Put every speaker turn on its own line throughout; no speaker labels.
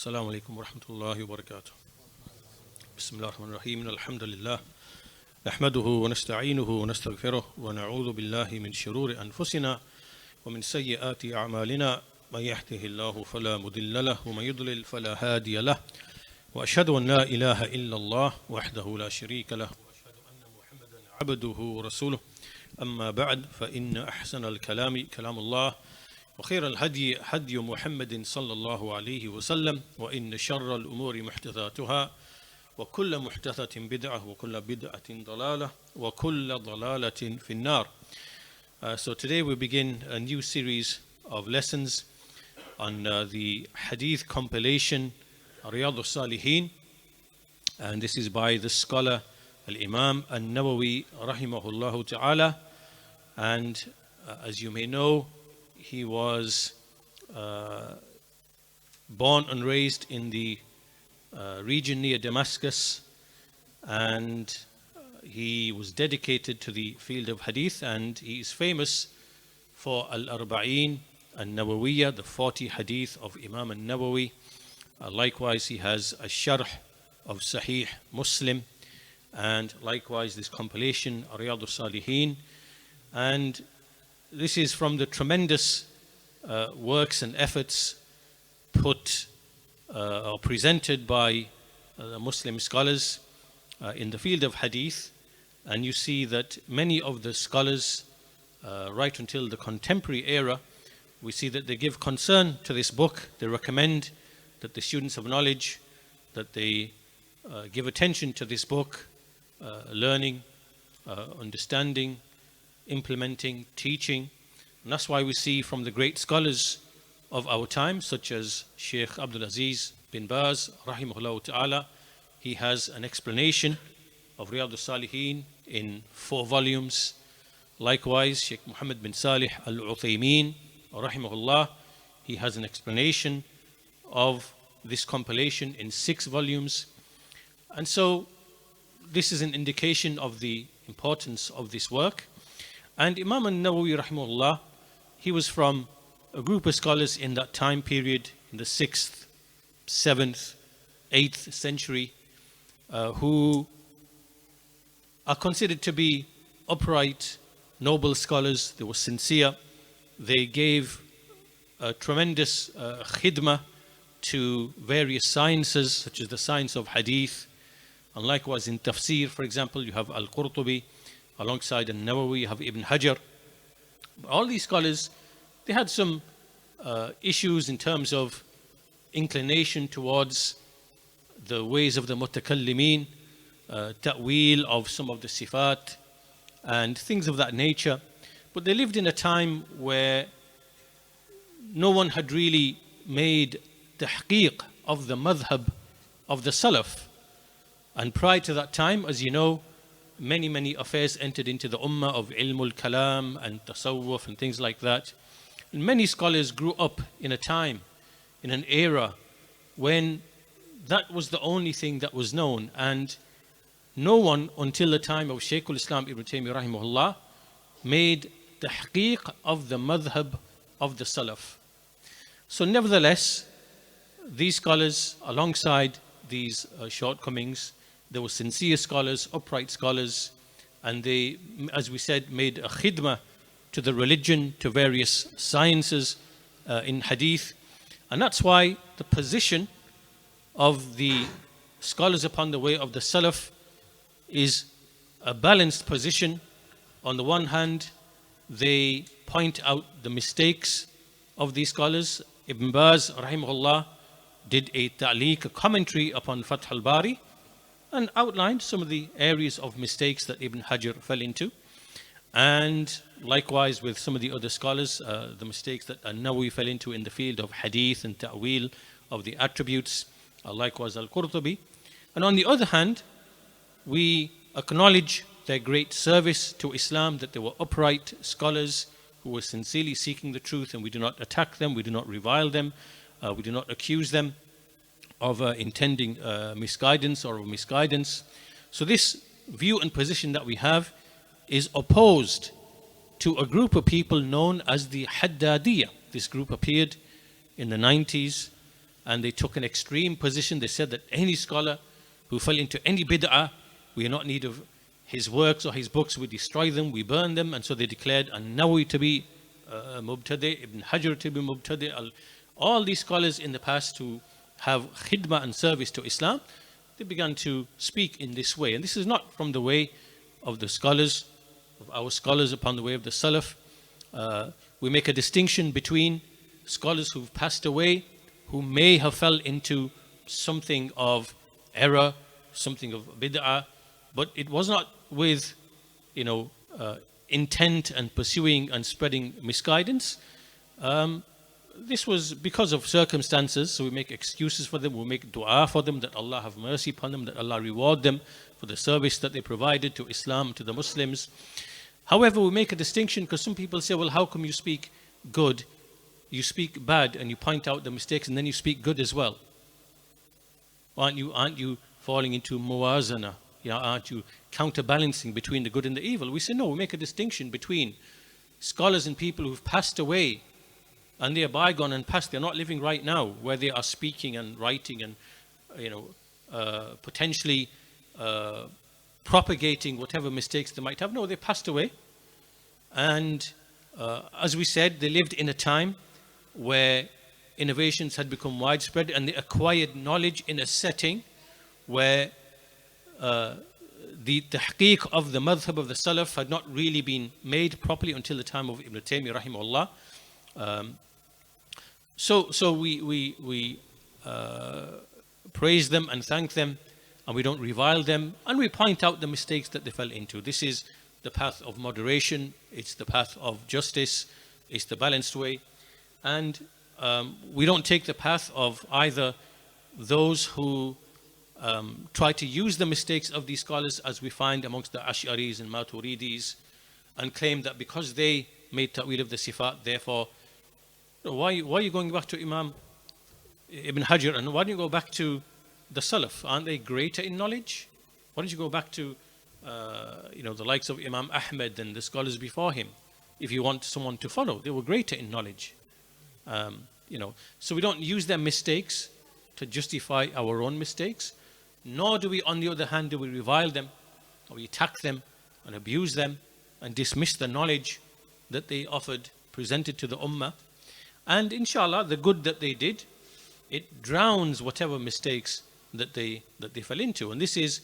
السلام عليكم ورحمة الله وبركاته. بسم الله الرحمن الرحيم. الحمد لله نحمده ونستعينه ونستغفره ونعوذ بالله من شرور أنفسنا ومن سيئات أعمالنا من يهده الله فلا مضل له ومن يضلل فلا هادي له وأشهد أن لا إله إلا الله وحده لا شريك له وأشهد أن محمدا عبده ورسوله. أما بعد فإن أحسن الكلام كلام الله وخير الهدي هدي محمد صلى الله عليه وسلم وإن شر الأمور محدثاتها وكل محدثة بدعة وكل بدعة ضلالة وكل ضلالة في النار. So today we begin a new series of lessons on the hadith compilation riyaadhus saliheen, and this is by the scholar Imām an-Nawawi rahimahullah ta'ala. And as you may know, he was born and raised in the region near Damascus, and he was dedicated to the field of hadith, and he is famous for al-Arba'een an-Nawawiyya, the 40 hadith of Imām an-Nawawi. Likewise, he has a sharh of Sahih Muslim, and likewise this compilation riyaadhus saliheen. And this is from the tremendous works and efforts put or presented by Muslim scholars in the field of hadith. And you see that many of the scholars, right until the contemporary era, we see that they give concern to this book. They recommend that the students of knowledge, that they give attention to this book, learning, understanding, implementing, teaching. And that's why we see from the great scholars of our time, such as Sheikh Abdul Aziz bin Baz rahimahullah ta'ala, he has an explanation of riyaadhus saliheen in 4 volumes. Likewise, Sheikh Muhammad bin Salih al-Uthaymeen rahimahullah, he has an explanation of this compilation in 6 volumes. And so this is an indication of the importance of this work. And Imām an-Nawawi rahimahullah, he was from a group of scholars in that time period, in the 6th, 7th, 8th century, who are considered to be upright, noble scholars. They were sincere. They gave a tremendous khidmah to various sciences, such as the science of hadith. And likewise in tafsir, for example, you have al-Qurtubi. Alongside an-Nawawi, you have Ibn Hajar. All these scholars, they had some issues in terms of inclination towards the ways of the mutakallimin, ta'wil of some of the sifat, and things of that nature. But they lived in a time where no one had really made tahqiq of the madhab of the Salaf. And prior to that time, as you know, many affairs entered into the ummah of ilmul kalam and tasawwuf and things like that. And many scholars grew up in a time, in an era, when that was the only thing that was known. And no one until the time of Shaykh al-Islam Ibn Taymiyyah rahimahullah made tahqiq of the madhab of the Salaf. So nevertheless, these scholars, alongside these shortcomings, they were sincere scholars, upright scholars, and they, as we said, made a khidmah to the religion, to various sciences in hadith. And that's why the position of the scholars upon the way of the Salaf is a balanced position. On the one hand, they point out the mistakes of these scholars. Ibn Baz rahimahullah did a ta'liq, a commentary upon Fath al-Bari, and outlined some of the areas of mistakes that Ibn Hajar fell into. And likewise with some of the other scholars, the mistakes that an-Nawawi fell into in the field of hadith and ta'wil of the attributes, likewise al-Qurtubi. And on the other hand, we acknowledge their great service to Islam, that they were upright scholars who were sincerely seeking the truth, and we do not attack them, we do not revile them, we do not accuse them of intending misguidance or misguidance. So this view and position that we have is opposed to a group of people known as the Haddadiyya. This group appeared in the 90s, and they took an extreme position. They said that any scholar who fell into any bid'ah, we are not in need of his works or his books, we destroy them, we burn them. And so they declared An-Nawawi to be Mubtadi, Ibn Hajar to be Mubtadi. All these scholars in the past who have khidmah and service to Islam, they began to speak in this way. And this is not from the way of the scholars, of our scholars upon the way of the Salaf. We make a distinction between scholars who've passed away, who may have fell into something of error, something of bid'ah, but it was not with, intent and pursuing and spreading misguidance. This was because of circumstances, so we make excuses for them, we make dua for them, that Allah have mercy upon them, that Allah reward them for the service that they provided to Islam, to the Muslims. However, we make a distinction because some people say, well, how come you speak good, you speak bad, and you point out the mistakes, and then you speak good as well? Aren't you falling into muwazana? Aren't you counterbalancing between the good and the evil? We say no, we make a distinction between scholars and people who've passed away, and they are bygone and past. They're not living right now, where they are speaking and writing and potentially propagating whatever mistakes they might have. No, they passed away. And as we said, they lived in a time where innovations had become widespread, and they acquired knowledge in a setting where the tahqiq of the madhab of the Salaf had not really been made properly until the time of Ibn Taymiyyah rahimahullah. So we praise them and thank them, and we don't revile them, and we point out the mistakes that they fell into. This is the path of moderation, it's the path of justice, it's the balanced way. And we don't take the path of either those who try to use the mistakes of these scholars, as we find amongst the Ash'aris and Maturidis, and claim that because they made ta'wil of the sifat, therefore, why are you going back to Imam Ibn Hajar, and why don't you go back to the Salaf? Aren't they greater in knowledge? Why don't you go back to the likes of Imam Ahmed and the scholars before him, if you want someone to follow? They were greater in knowledge. So we don't use their mistakes to justify our own mistakes, nor do we, on the other hand, do we revile them, or we attack them and abuse them and dismiss the knowledge that they offered, presented to the ummah. And inshallah, the good that they did, it drowns whatever mistakes that they fell into. And this is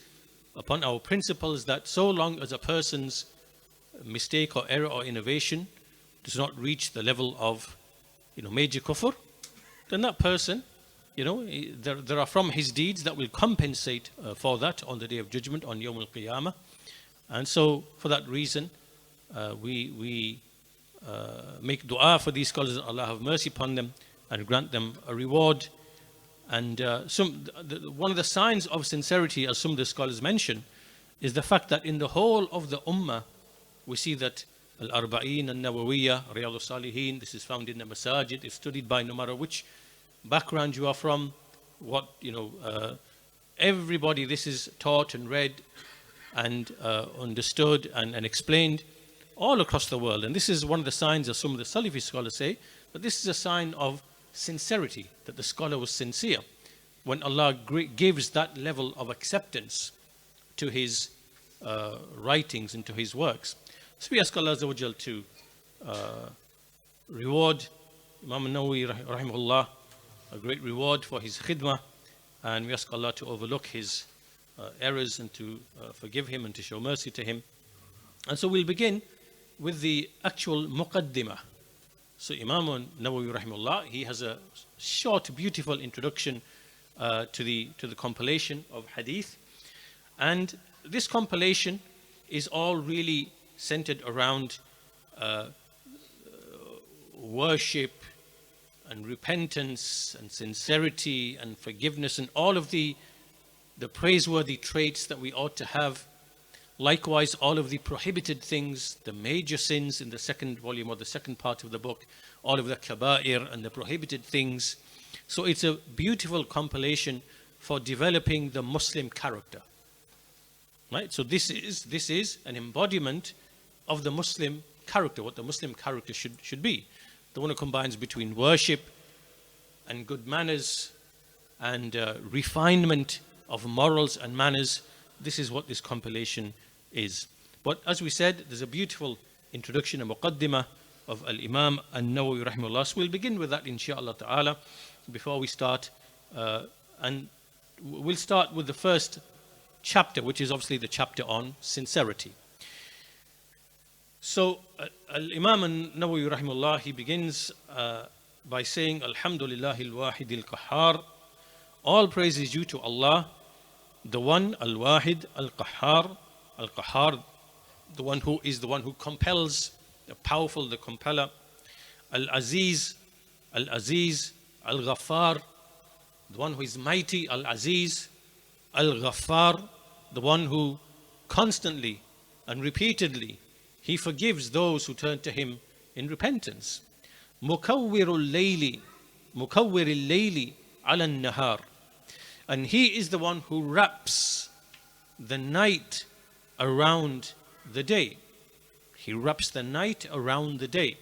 upon our principles that so long as a person's mistake or error or innovation does not reach the level of major kufr, then that person, there are from his deeds that will compensate for that on the Day of Judgment, on Yawm al-Qiyamah. And so for that reason, we make dua for these scholars, that Allah have mercy upon them and grant them a reward. And one of the signs of sincerity, as some of the scholars mention, is the fact that in the whole of the ummah, we see that Al-Arba'in, Al-Nawawiyya, riyaadhus, saliheen, this is found in the masajid, it's studied by no matter which background you are from, everybody, this is taught and read and understood and explained all across the world. And this is one of the signs, as some of the Salafi scholars say, that this is a sign of sincerity, that the scholar was sincere. When Allah gives that level of acceptance to his writings and to his works. So we ask Allah Azza wa Jal to reward Imam Nawawi rahimahullah a great reward for his khidmah, and we ask Allah to overlook his errors and to forgive him and to show mercy to him. And so we'll begin with the actual muqaddimah. So Imam Nawawi rahimahullah, he has a short, beautiful introduction to the compilation of hadith, and this compilation is all really centered around worship and repentance and sincerity and forgiveness and all of the praiseworthy traits that we ought to have. Likewise, all of the prohibited things, the major sins in the second volume or the second part of the book, all of the kaba'ir and the prohibited things. So it's a beautiful compilation for developing the Muslim character. Right? So this is an embodiment of the Muslim character, what the Muslim character should be. The one who combines between worship and good manners and refinement of morals and manners. This is what this compilation is. But as we said, there's a beautiful introduction, a muqaddimah of Al-Imam An-Nawawi rahimahullah. So we'll begin with that inshaAllah ta'ala before we start. And we'll start with the first chapter, which is obviously the chapter on sincerity. So Al-Imam An-Nawawi rahimahullah, he begins by saying, Alhamdulillahi al-Wahid al-Qahhar. All praise is due to Allah, the one, Al-Wahid al-Qahhar, Al-Qahhar, the one who compels, the powerful, the compeller. Al-Aziz, Al-Ghaffar, the one who is mighty, Al-Aziz, Al-Ghaffar, the one who constantly and repeatedly, he forgives those who turn to him in repentance. Mukawwirul layli ala nahar. And he is the one who wraps the night around the day. He wraps the night around the day.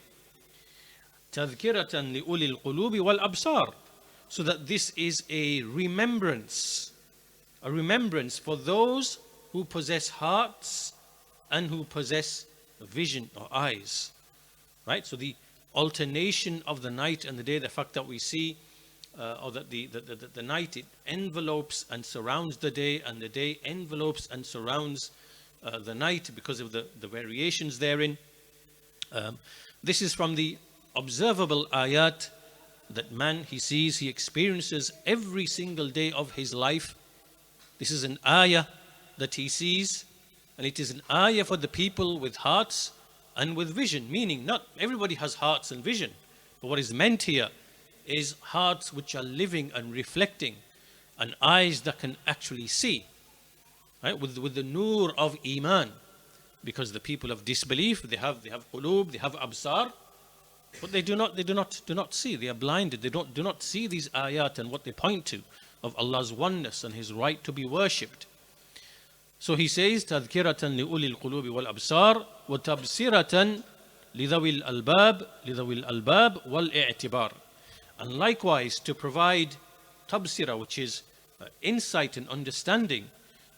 Tadhkiratan li ulil qulubi wal absar. So that this is a remembrance for those who possess hearts and who possess vision or eyes. Right? So the alternation of the night and the day, the fact that we see or that the night, it envelopes and surrounds the day, and the day envelopes and surrounds the night because of the variations therein. This is from the observable ayat that man, he sees, he experiences every single day of his life. This is an ayah that he sees, and it is an ayah for the people with hearts and with vision, meaning not everybody has hearts and vision, but what is meant here is hearts which are living and reflecting, and eyes that can actually see, right? With the nur of Iman, because the people of disbelief, they have qulub, they have absar, but they do not see. They are blinded. They do not see these ayat and what they point to of Allah's oneness and His right to be worshipped. So he says, تذكرة لأولي القلوب والأبصار وتبصرة لذوي الألباب والاعتبار. And likewise to provide tabsira, which is insight and understanding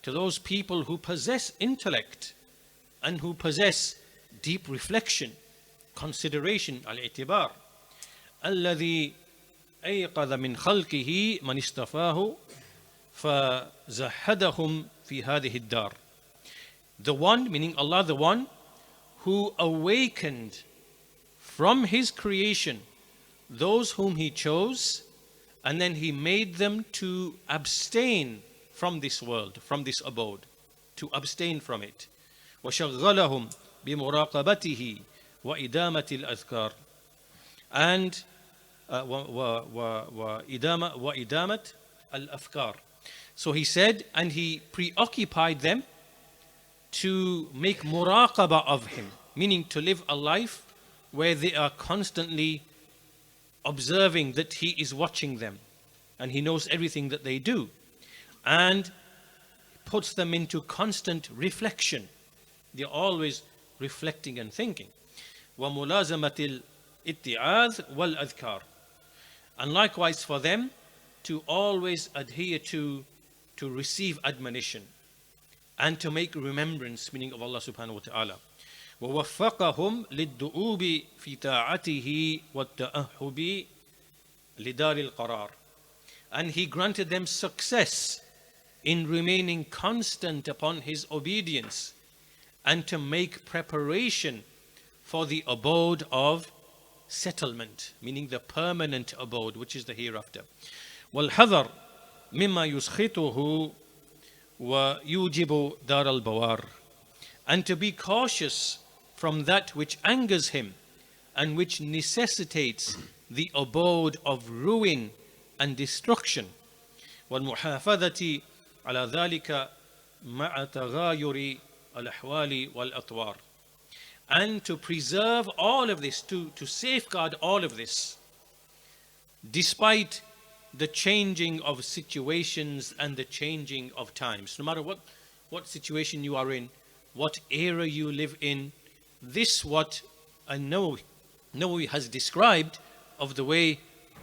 to those people who possess intellect and who possess deep reflection, consideration, al-i'tibar. الذي أيقظ من خلقه من استفاه فزهدهم في هذه الدار. The one, meaning Allah, the one who awakened from His creation those whom He chose, and then He made them to abstain from this world, from this abode, to abstain from it. وشغلهم بمراقبته وإدامة الأذكار. And وإدامة الأفكار. So he said, and He preoccupied them to make muraqabah of Him, meaning to live a life where they are constantly observing that He is watching them and He knows everything that they do, and puts them into constant reflection. They're always reflecting and thinking. وَمُلَازَمَةِ الْإِتِّعَاذِ وَالْأَذْكَارِ. And likewise for them to always adhere to receive admonition and to make remembrance, meaning of Allah subhanahu wa ta'ala. وَوَفَّقَهُمْ لِلدُّؤُوبِ فِي طَاعَتِهِ وَالتَّأَهُّبِ لِدَارِ الْقَرَارِ. And He granted them success in remaining constant upon His obedience and to make preparation for the abode of settlement, meaning the permanent abode, which is the hereafter. وَالْحَذَرْ مِمَّا يُسْخِطُهُ وَيُوجِبُ دَارَ الْبَوَارِ. And to be cautious from that which angers Him and which necessitates the abode of ruin and destruction. وَالْمُحَافَظَةِ عَلَى ذَلِكَ مَعَ تَغَايُرِ الْأَحْوَالِ وَالْأَطْوَارِ. And to preserve all of this, to safeguard all of this, despite the changing of situations and the changing of times. No matter what situation you are in, what era you live in, this what Nawawi has described of the way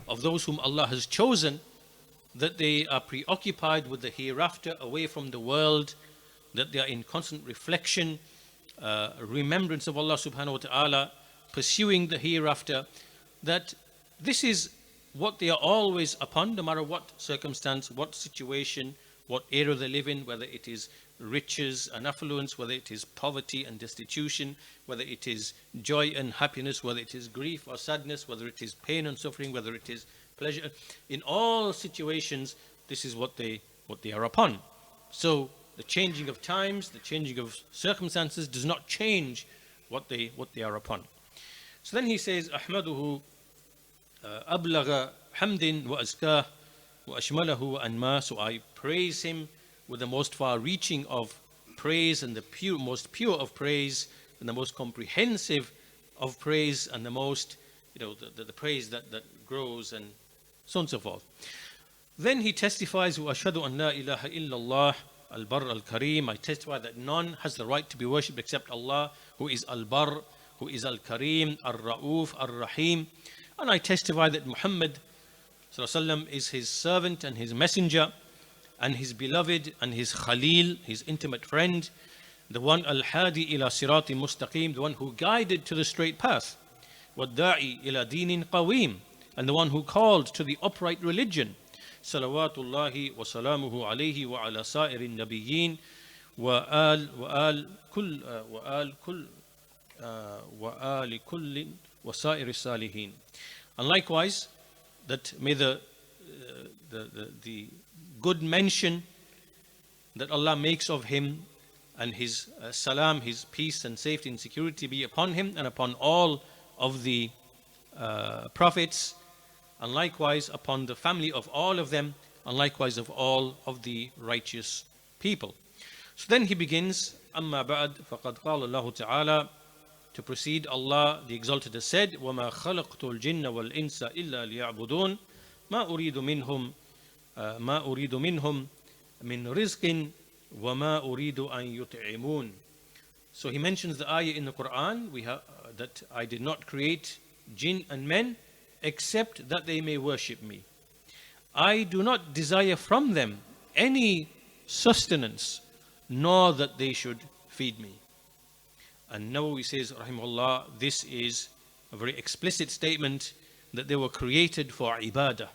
of those whom Allah has chosen, that they are preoccupied with the hereafter, away from the world, that they are in constant reflection, remembrance of Allah subhanahu wa ta'ala, pursuing the hereafter, that this is what they are always upon, no matter what circumstance, what situation, what era they live in, whether it is riches and affluence, whether it is poverty and destitution, whether it is joy and happiness, whether it is grief or sadness, whether it is pain and suffering, whether it is pleasure. In all situations, this is what they are upon. So the changing of times, the changing of circumstances does not change what they are upon. So then he says, أحمده أبلغ حمد وأزكاه وأشمله وأنماه. So I praise him with the most far-reaching of praise and the most pure of praise and the most comprehensive of praise and the most, the praise that grows and so on and so forth. Then he testifies, وأشهد أن لا إله إلا الله البر الكريم. I testify that none has the right to be worshipped except Allah, who is Al-Bar, who is Al-Kareem, Al-Ra'uf, Al-Rahim. And I testify that Muhammad ﷺ is his servant and his messenger and his beloved and his Khalil, his intimate friend, the one Al-Hadi ila Sirati Mustaqim, the one who guided to the straight path, وَالدَّاعِي ila dinin qawim, and the one who called to the upright religion. Salawatullahi wa salamuhu alayhi wa ala sa'iri nabiyyin wa al kullin wa sa'iri saliheen. And likewise, that may the good mention that Allah makes of him and his salam, his peace and safety and security be upon him and upon all of the prophets, and likewise upon the family of all of them, and likewise of all of the righteous people. So then he begins, أما بعد فقد قال الله تعالى, to proceed, Allah the Exalted has said, وَمَا خَلَقْتُ الْجِنَّ وَالْإِنسَ إِلَّا لِيَعْبُدُونَ مَا أُرِيدُ مِنْهُمْ مِنْ رِزْقٍ وَمَا أُرِيدُ أَنْ يُطْعِمُونَ. So he mentions the ayah in the Quran that I did not create jinn and men except that they may worship me. I do not desire from them any sustenance, nor that they should feed me. And Nawawi says, rahimahullah, this is a very explicit statement that they were created for ibadah.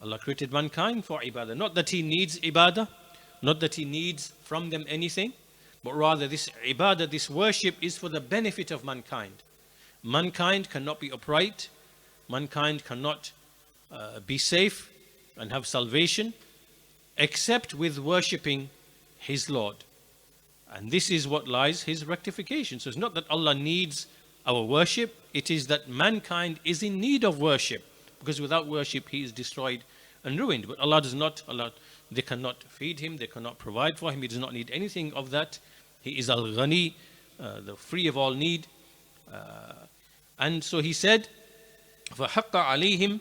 Allah created mankind for ibadah. Not that he needs ibadah, not that he needs from them anything, but rather this ibadah, this worship is for the benefit of mankind. Mankind cannot be upright, mankind cannot be safe and have salvation except with worshipping his Lord. And this is what lies his rectification. So it's not that Allah needs our worship, it is that mankind is in need of worship, because without worship he is destroyed and ruined. But Allah does not, they cannot feed him, they cannot provide for him, he does not need anything of that. He is Al-Ghani, the free of all need. And so he said, فَحَقَّ عَلَيْهِمْ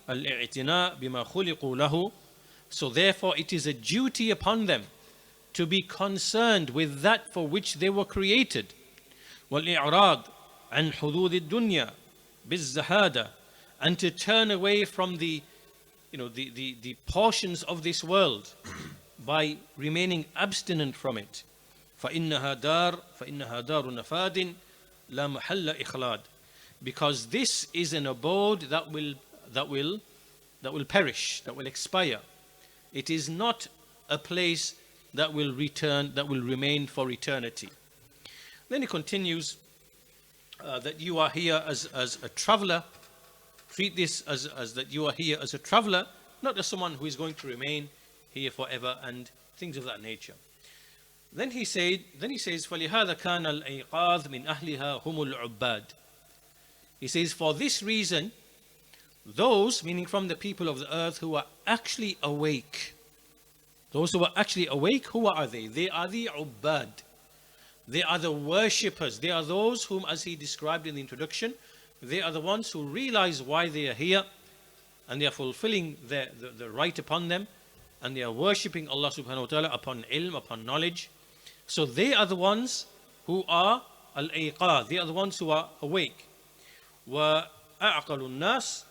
الْإِعْتِنَاء بِمَا خُلِقُوا لَهُ. So therefore it is a duty upon them to be concerned with that for which they were created. وَالْإِعْرَاض عَنْ حُدُودِ الدُّنْيَا بِالزَّهَادَةِ. And to turn away from the portions of this world by remaining abstinent from it. فَإِنَّهَا دَارٌ نَفَادٍ لَا مَحَلَّ إِخْلَادٍ. Because this is an abode that will perish, that will expire. It is not a place that will return, that will remain for eternity. Then he continues that you are here as a traveler. Treat this as that you are here as a traveler, not as someone who is going to remain here forever and things of that nature. Then he says, فَلِهَذَا كَانَ الْأَيْقَاظ مِنْ أَهْلِهَا هُمُ الْعُبَّادِ. He says, for this reason, those, meaning from the people of the earth who are actually awake, those who are actually awake, who are they? They are the ubbad. They are the worshippers. They are those whom, as he described in the introduction, they are the ones who realize why they are here, and they are fulfilling the right upon them, and they are worshipping Allah subhanahu wa ta'ala upon ilm, upon knowledge. So they are the ones who are al-ayqad. They are the ones who are awake. وَأَعْقَلُ النَّاسِ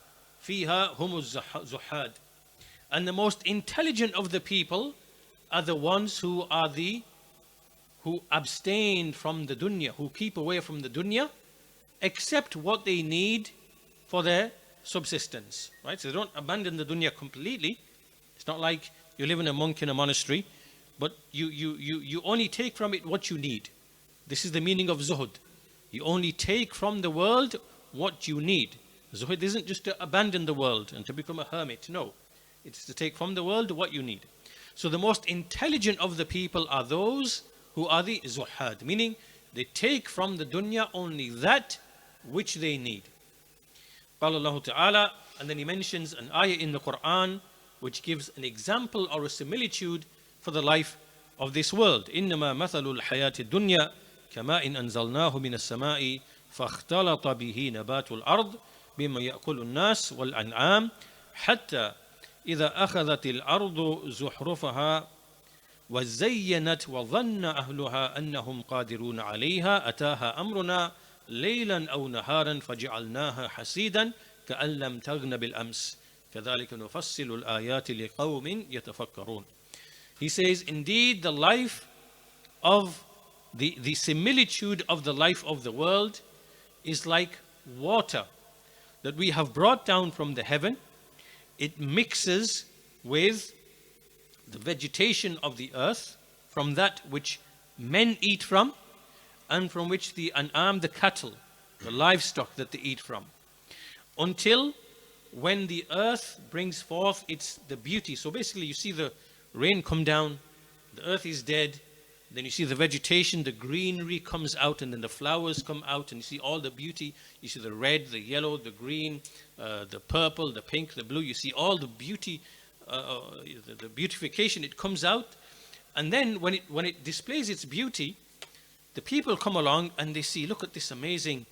فِيهَا هُمُ الزُّحَّادِ. And the most intelligent of the people are the ones who abstain from the dunya, who keep away from the dunya, except what they need for their subsistence. Right? So they don't abandon the dunya completely. It's not like you live in a monk in a monastery, but you only take from it what you need. This is the meaning of zuhud. You only take from the world what you need. Zuhud isn't just to abandon the world and to become a hermit. No. It's to take from the world what you need. So the most intelligent of the people are those who are the zuhad, meaning they take from the dunya only that which they need. قال الله تعالى, and then he mentions an ayah in the Quran which gives an example or a similitude for the life of this world. إنما مثل الحياة الدنيا كماء أنزلناه من السماء فاختلط به نبات الأرض بما يأكل الناس والأنعام حتى إذا أخذت الأرض زخرفها وزينت وظن أهلها أنهم قادرون عليها أتاها أمرنا ليلا أو نهارا فجعلناها حسيدا كأن لم تغن بالأمس كذلك نفصل الآيات لقوم يتفكرون. He says, indeed the life of the similitude of the life of the world is like water that we have brought down from the heaven. It mixes with the vegetation of the earth, from that which men eat from, and from which the an'am, the cattle, the livestock that they eat from, until when the earth brings forth the beauty. So basically you see the rain come down, the earth is dead, then you see the vegetation, the greenery comes out, and then the flowers come out, and you see all the beauty. You see the red, the yellow, the green, the purple, the pink, the blue. You see all the beauty, the beautification. It comes out, and then when it displays its beauty, the people come along and they see, look at this amazing,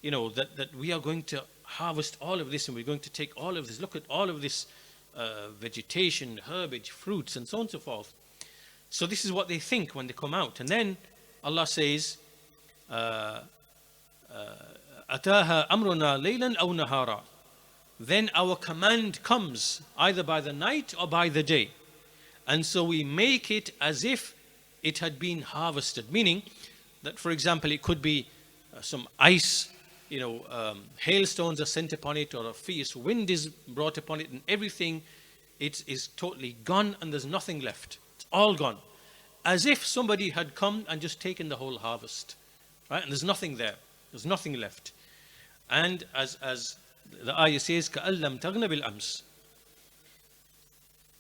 that we are going to harvest all of this, and we're going to take all of this. Look at all of this vegetation, herbage, fruits, and so on and so forth. So this is what they think when they come out. And then Allah says, أَتَاهَا أَمْرُنَا لَيْلًا أَوْ نَهَارًا. Then our command comes either by the night or by the day. And so we make it as if it had been harvested. Meaning that, for example, it could be some ice, hailstones are sent upon it, or a fierce wind is brought upon it, and everything it is totally gone and there's nothing left. All gone, as if somebody had come and just taken the whole harvest, right? And there's nothing there, there's nothing left. And as the ayah says, كَأَلَّمْ تَغْنَ بِالْأَمْسِ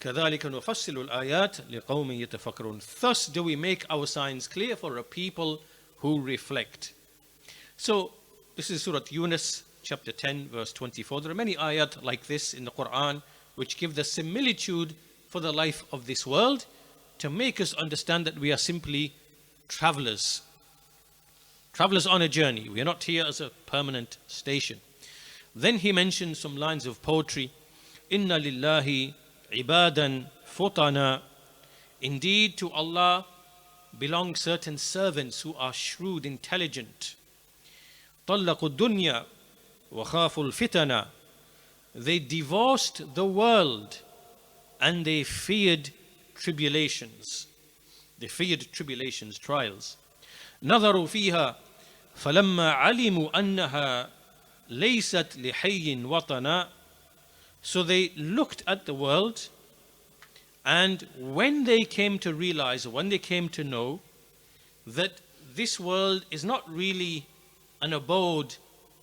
كَذَلِكَ نُفَصِّلُ الْآيَاتِ لِقَوْمٍ يَتَفَكَّرُونَ. Thus do we make our signs clear for a people who reflect. So this is Surah Yunus, chapter 10, verse 24. There are many ayat like this in the Quran which give the similitude for the life of this world, to make us understand that we are simply travelers on a journey. We are not here as a permanent station. Then he mentioned some lines of poetry. Inna lillahi ibadan futana. Indeed, to Allah belong certain servants who are shrewd, intelligent. طلقوا الدنيا وخافوا الفتنة. They divorced the world and they feared tribulations. They feared tribulations, trials. نظروا فيها فلما علموا أنها ليست لحي وطنا. So they looked at the world, and when they came to realize, when they came to know that this world is not really an abode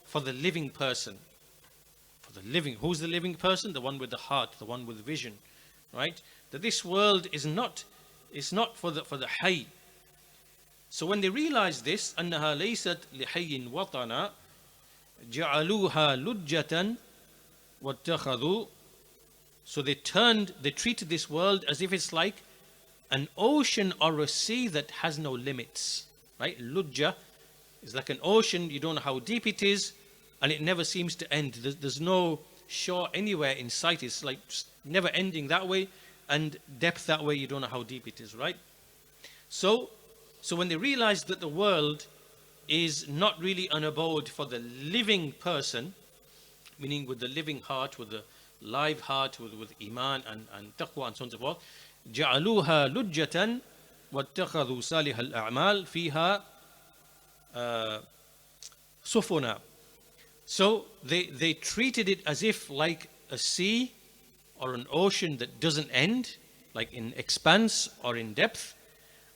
for the living person. For the living, who's the living person? The one with the heart, the one with vision, right? That this world is not for the hayy. So when they realized this, أنها ليست لحي وطنا جعلوها لجة واتخذوا. So they treated this world as if it's like an ocean or a sea that has no limits, right? Lujja is like an ocean, you don't know how deep it is, and it never seems to end. There's no shore anywhere in sight. It's like just never ending that way, and depth that way, you don't know how deep it is, right? So when they realized that the world is not really an abode for the living person, meaning with the living heart, with the live heart, with iman and taqwa and so on and so forth. جعلوها لجة واتخذوا صالح الأعمال فيها سفنا. So they treated it as if like a sea or an ocean that doesn't end, like in expanse or in depth,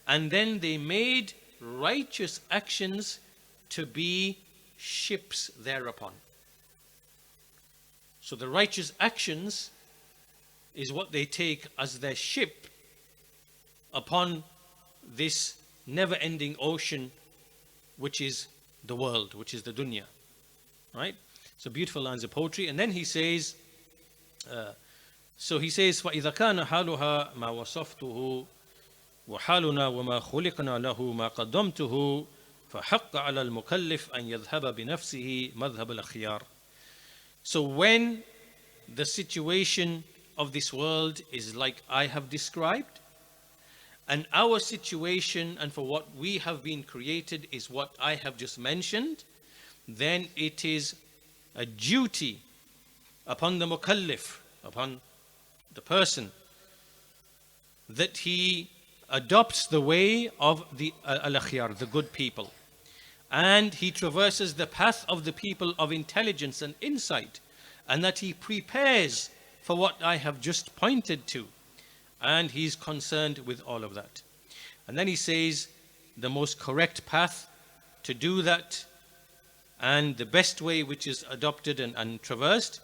and then they made righteous actions to be ships thereupon. So the righteous actions is what they take as their ship upon this never-ending ocean, which is the world, which is the dunya. Right? So beautiful lines of poetry. And then he says, فَإِذَا كَانَ حَالُهَا مَا وَصَفْتُهُ وحالنا وما خلقنا له ما قدمته فحق على المكلف أن يذهب بنفسه مذهب الأخيار. So when the situation of this world is like I have described, and our situation and for what we have been created is what I have just mentioned, then it is a duty upon the mukallif, upon the person, that he adopts the way of the al-akhyar, the good people, and he traverses the path of the people of intelligence and insight, and that he prepares for what I have just pointed to, and he's concerned with all of that. And then he says the most correct path to do that, and the best way which is adopted and traversed,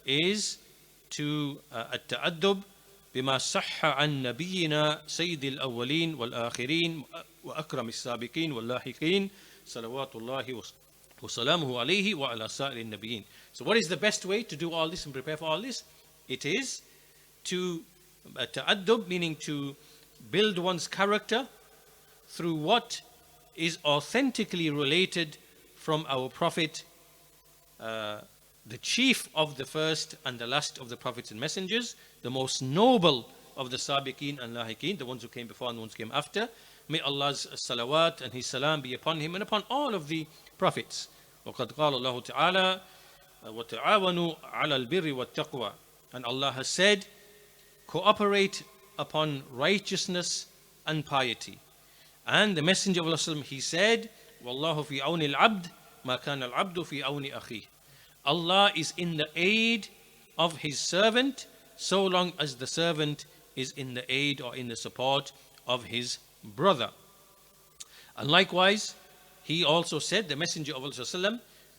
is to at-ta'addub بما صح عن نبينا سيد الأولين والآخرين وأكرم السابقين واللاحقين صلوات الله وسلامه عليه وعلى سائر النبيين. So what is the best way to do all this and prepare for all this? It is to ta'addub, meaning to build one's character through what is authentically related from our Prophet, the chief of the first and the last of the prophets and messengers, the most noble of the sabiqeen and lahiqeen, the ones who came before and the ones who came after. May Allah's salawat and his salam be upon him and upon all of the prophets. وَقَدْ قَالَ اللَّهُ تَعَالَى وَتَعَاوَنُوا عَلَى الْبِرِّ وَالتَّقْوَى. And Allah has said, cooperate upon righteousness and piety. And the Messenger of Allah, he said, وَاللَّهُ فِي عَوْنِ الْعَبْدِ مَا كَانَ الْعَبْدُ فِي عَوْنِ أَخِيهِ. Allah is in the aid of his servant so long as the servant is in the aid or in the support of his brother. And likewise, he also said, the Messenger of Allah,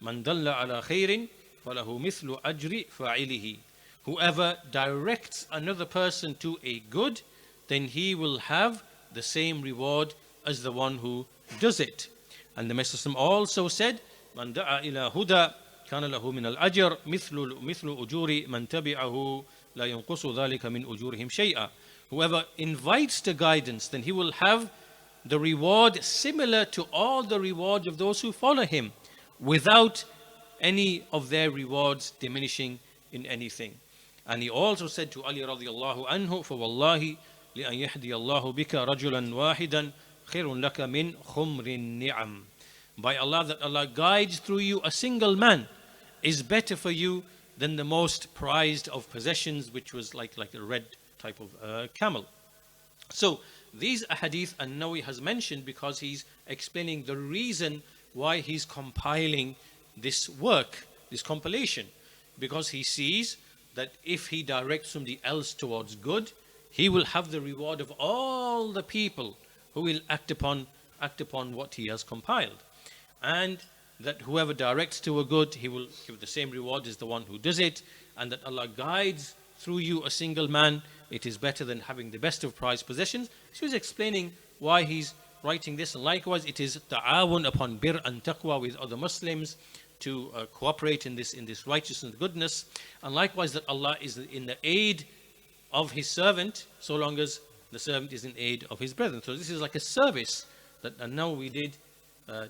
مَنْ دَلَّ عَلَى خَيْرٍ فَلَهُ مِثْلُ أَجْرِ فَاعِلِهِ. Whoever directs another person to a good, then he will have the same reward as the one who does it. And the Messenger also said, مَنْ دَعَى إِلَى هُدَى كان له من الأجر مثل أجور من تبعه لا ينقص ذلك من أجورهم شيئا. Whoever invites to guidance, then he will have the reward similar to all the rewards of those who follow him, without any of their rewards diminishing in anything. And he also said to Ali radiallahu anhu, فَوَاللَّهِ لِأَنْ يَهْدِيَ اللَّهُ بِكَ رَجُلًا وَاحِدًا خَيْرٌ لَكَ مِنْ خُمْرِ النِّعَمِ. By Allah, that Allah guides through you a single man is better for you than the most prized of possessions, which was like a red type of camel. So these ahadith An-Nawawi has mentioned because he's explaining the reason why he's compiling this work, this compilation, because he sees that if he directs somebody else towards good, he will have the reward of all the people who will act upon what he has compiled. And that whoever directs to a good, he will give the same reward as the one who does it. And that Allah guides through you a single man, it is better than having the best of prized possessions. So he's explaining why he's writing this. And likewise, it is ta'awun upon bir and taqwa with other Muslims to cooperate in this righteousness and goodness. And likewise, that Allah is in the aid of his servant, so long as the servant is in aid of his brethren. So this is like a service that now we did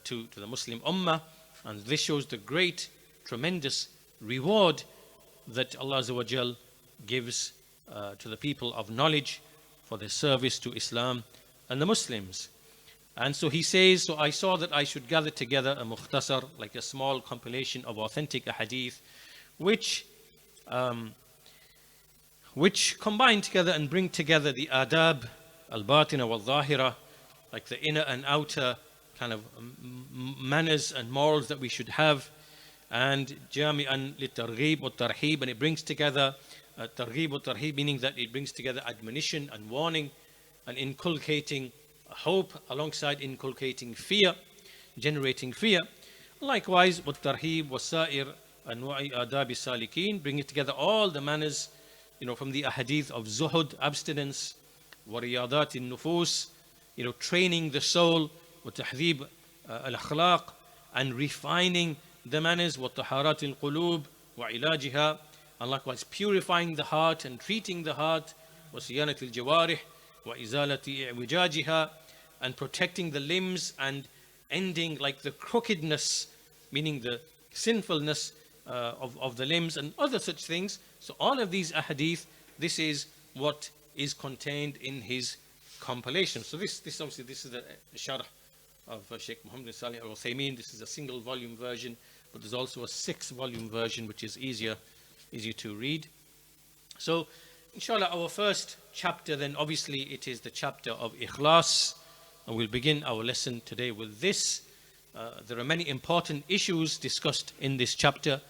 to the Muslim Ummah, and this shows the great, tremendous reward that Allah Azza wa Jal gives to the people of knowledge for their service to Islam and the Muslims. And so he says, so I saw that I should gather together a mukhtasar, like a small compilation of authentic ahadith, which which combine together and bring together the adab, al-batina wal-zahira, like the inner and outer kind of manners and morals that we should have, and jami'an lit-targhib wa tarhib, and it brings together targhib wa tarhib, meaning that it brings together admonition and warning and inculcating hope alongside inculcating fear, generating fear. Likewise, wa tarhib wa sa'ir anwa'i adab saliheen, bringing together all the manners, from the ahadith of zuhud, abstinence, wa riyaadhus nufus, training the soul, wa tahdhib al-akhlaq, and refining the manners, wa taharat al-qulub wa ilajiha, and likewise purifying the heart and treating the heart, wa siyanat al-jawarih wa izalati i'wijajiha, and protecting the limbs and ending like the crookedness, meaning the sinfulness of the limbs and other such things. So all of these ahadith, this is what is contained in his compilation. So this obviously, this is the sharh of Sheikh Muhammad bin Salih al-Uthaymeen. This is a single volume version, but there's also a 6-volume version which is easier to read. So inshallah, our first chapter then, obviously it is the chapter of ikhlas, and we'll begin our lesson today with this. There are many important issues discussed in this chapter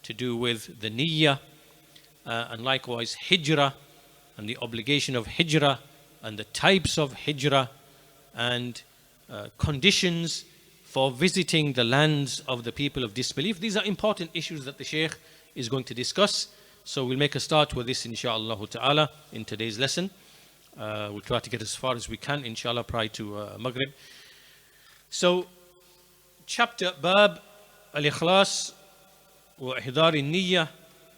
to do with the niyyah, and likewise hijrah and the obligation of hijrah and the types of hijrah and conditions for visiting the lands of the people of disbelief. These are important issues that the Shaykh is going to discuss. So we'll make a start with this insha'Allah ta'ala in today's lesson. We'll try to get as far as we can inshallah prior to Maghrib. So chapter Bab al-Ikhlas wa Ihdar al-Niyyah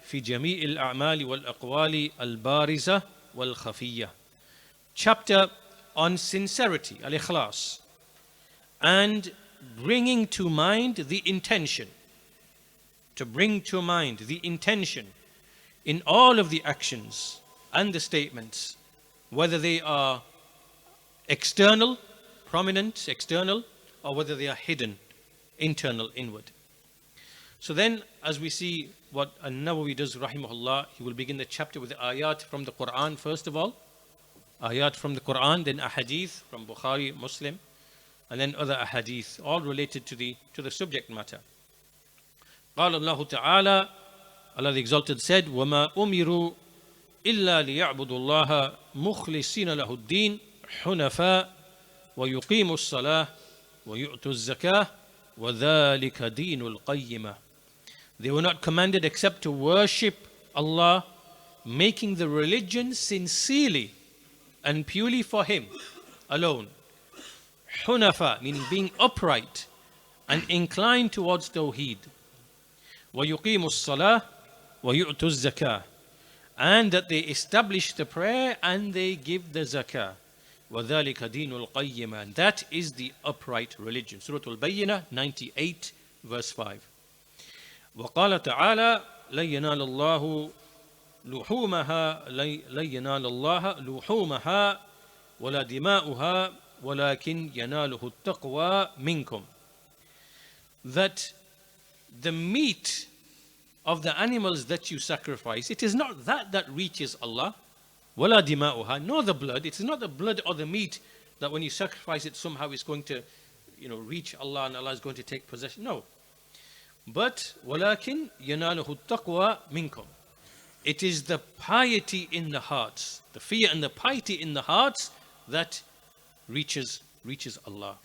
fi Jami' al-A'mal wal-Aqwali al-Bariza wal-Khafiyya. Chapter on sincerity, al-Ikhlas, and bringing to mind the intention. To bring to mind the intention in all of the actions and the statements, whether they are external, prominent, external, or whether they are hidden, internal, inward. So then, as we see what An-Nawawi does, rahimahullah, he will begin the chapter with the ayat from the Quran first of all. Ayat from the Quran, then ahadith from Bukhari, Muslim, and then other ahadith, all related to the subject matter. قال الله تعالى, Allah the Exalted said, وَمَا أُمِرُوا إِلَّا لِيَعْبُدُوا اللَّهَ مُخْلِصِينَ لَهُ الدِّينَ حُنَفَاءَ وَيُقِيمُوا الصَّلَاةَ وَيُؤْتُوا الزَّكَاةَ وَذَلِكَ دِينُ الْقَيِّمَةِ. They were not commanded except to worship Allah, making the religion sincerely and purely for Him alone. Hunafa, meaning being upright and inclined towards Tawheed. وَيُقِيمُوا الصَّلَاةَ وَيُؤْتُوا الزَّكَاةَ, and that they establish the prayer and they give the zakah. وَذَلِكَ دِينُ الْقَيِّمَةِ, and that is the upright religion. Surah Al-Bayyinah 98 verse 5. وَقَالَ تَعَالَى لَن يَنَالَ اللَّهَ لُحُومَهَا وَلَا دِمَاؤُهَا وَلَكِنْ يَنَالُهُ التَّقْوَى مِنْكُمْ. That the meat of the animals that you sacrifice, it is not that reaches Allah. وَلَا دِمَاؤُهَا, nor the blood. It is not the blood or the meat that when you sacrifice it somehow is going to reach Allah and Allah is going to take possession. No. But وَلَكِنْ يَنَالُهُ التَّقْوَى مِنْكُمْ. It is the piety in the hearts, the fear and the piety in the hearts that reaches Allah.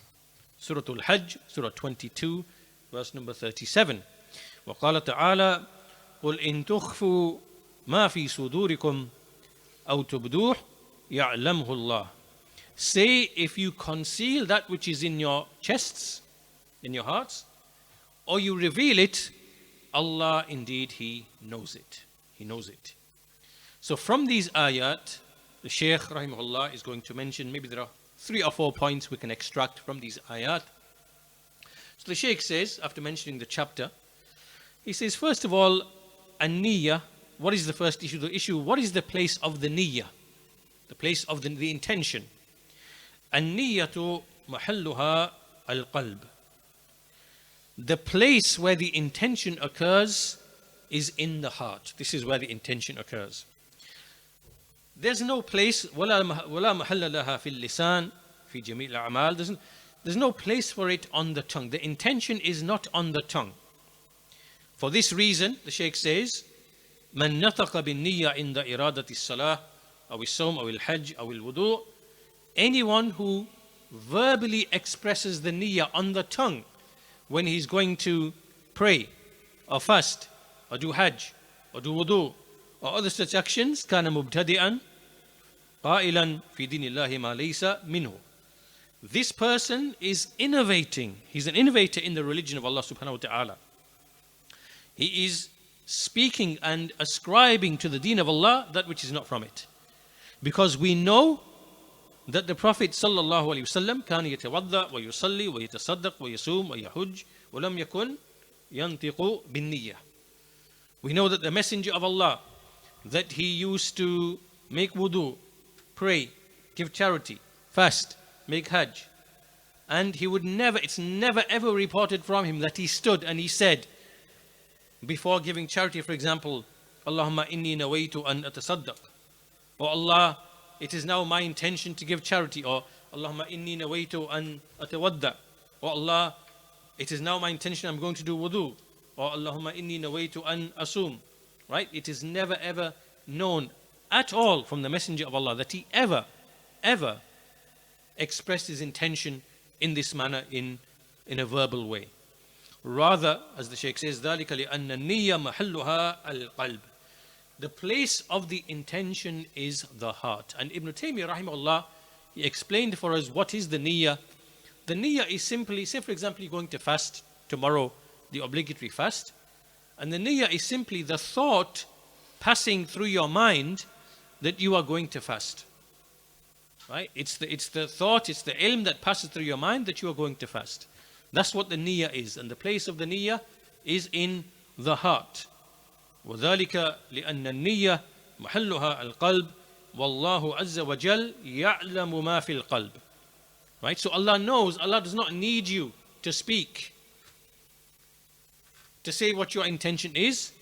Surah Al-Hajj, Surah 22, verse number 37. وقال تعالى قل إن تخفوا ما في صدوركم أو تبدوه يعلمه الله. Say, if you conceal that which is in your chests, in your hearts, or you reveal it, Allah indeed He knows it. He knows it. So from these ayat, the Shaykh rahimahullah is going to mention, maybe there are 3 or 4 points we can extract from these ayat. So the Shaykh says, after mentioning the chapter, he says, first of all, an-niyyah. What is the first issue? The issue, what is the place of the niyyah? The place of the intention. An-niyyatu mahalluha al-qalb. The place where the intention occurs is in the heart. This is where the intention occurs. there's no place, ولا محل لها في اللسان في جميع الأعمال. There's no place for it on the tongue. The intention is not on the tongue. For this reason, the Shaykh says, من نطق بالنية عند إرادة الصلاة أو الصوم أو الحج أو الوضوء. Anyone who verbally expresses the niyyah on the tongue when he's going to pray or fast or do hajj or do wudu or other such actions, كان مبتدئا قائلا في دين الله ما ليس منه. This person is innovating. He's an innovator in the religion of Allah subhanahu wa ta'ala. He is speaking and ascribing to the deen of Allah that which is not from it. Because we know that the Prophet sallallahu alaihi wasallam كان يتوضأ ويصلي ويتصدق ويصوم ويحج ولم يكن ينطق بالنية. We know that the Messenger of Allah, that he used to make wudu, pray, give charity, fast, make hajj, and he would never, it's never ever reported from him that he stood and he said before giving charity, for example, Allahumma inni nawaitu an atasaddaq, or Allah, it is now my intention to give charity, or Allahumma inni nawaitu an atawadda, or Allah, it is now my intention I'm going to do wudu, or Allahumma inni nawaitu an asum. Right? It is never ever known at all from the Messenger of Allah that he ever expressed his intention in this manner, in a verbal way. Rather, as the Shaykh says, ذَلِكَ لِأَنَّ النِّيَّةَ مَحَلُّهَا الْقَلْبِ. The place of the intention is the heart. And Ibn Taymiyyah rahimahullah, he explained for us what is the niyyah. The niyyah is simply, say for example you're going to fast tomorrow, the obligatory fast, and the niyyah is simply the thought passing through your mind that you are going to fast. Right? It's the thought, it's the ilm that passes through your mind that you are going to fast. That's what the niyyah is, and the place of the niyyah is in the heart. وذلك لأن النية محلها القلب والله عز وجل يعلم ما في القلب. Right? So Allah knows, Allah does not need you to speak, to say what your intention is,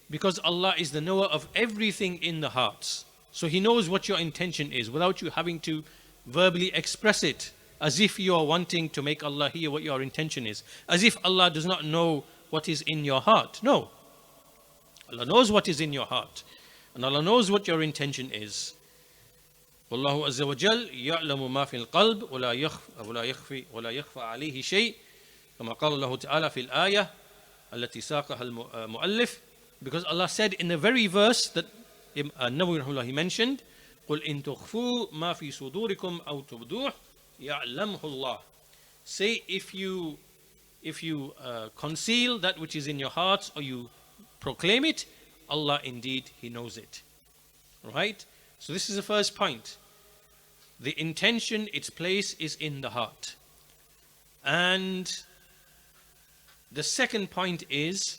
because Allah is the knower of everything in the hearts. So He knows what your intention is without you having to verbally express it, as if you are wanting to make Allah hear what your intention is, as if Allah does not know what is in your heart. No. Allah knows what is in your heart, and Allah knows what your intention is. والله عز وجل يعلم ما في القلب ولا يخفى عليه شيء كما قال الله تعالى في الآية التي ساقها المؤلف. Because Allah said in the very verse that Nawawi rahimahullah he mentioned, قل إن تخفوا ما في صدوركم أو تبدوه يعلمه الله. Say if you conceal that which is in your hearts or you proclaim it, Allah indeed He knows it. Right? So this is the first point. The intention, its place is in the heart. And the second point is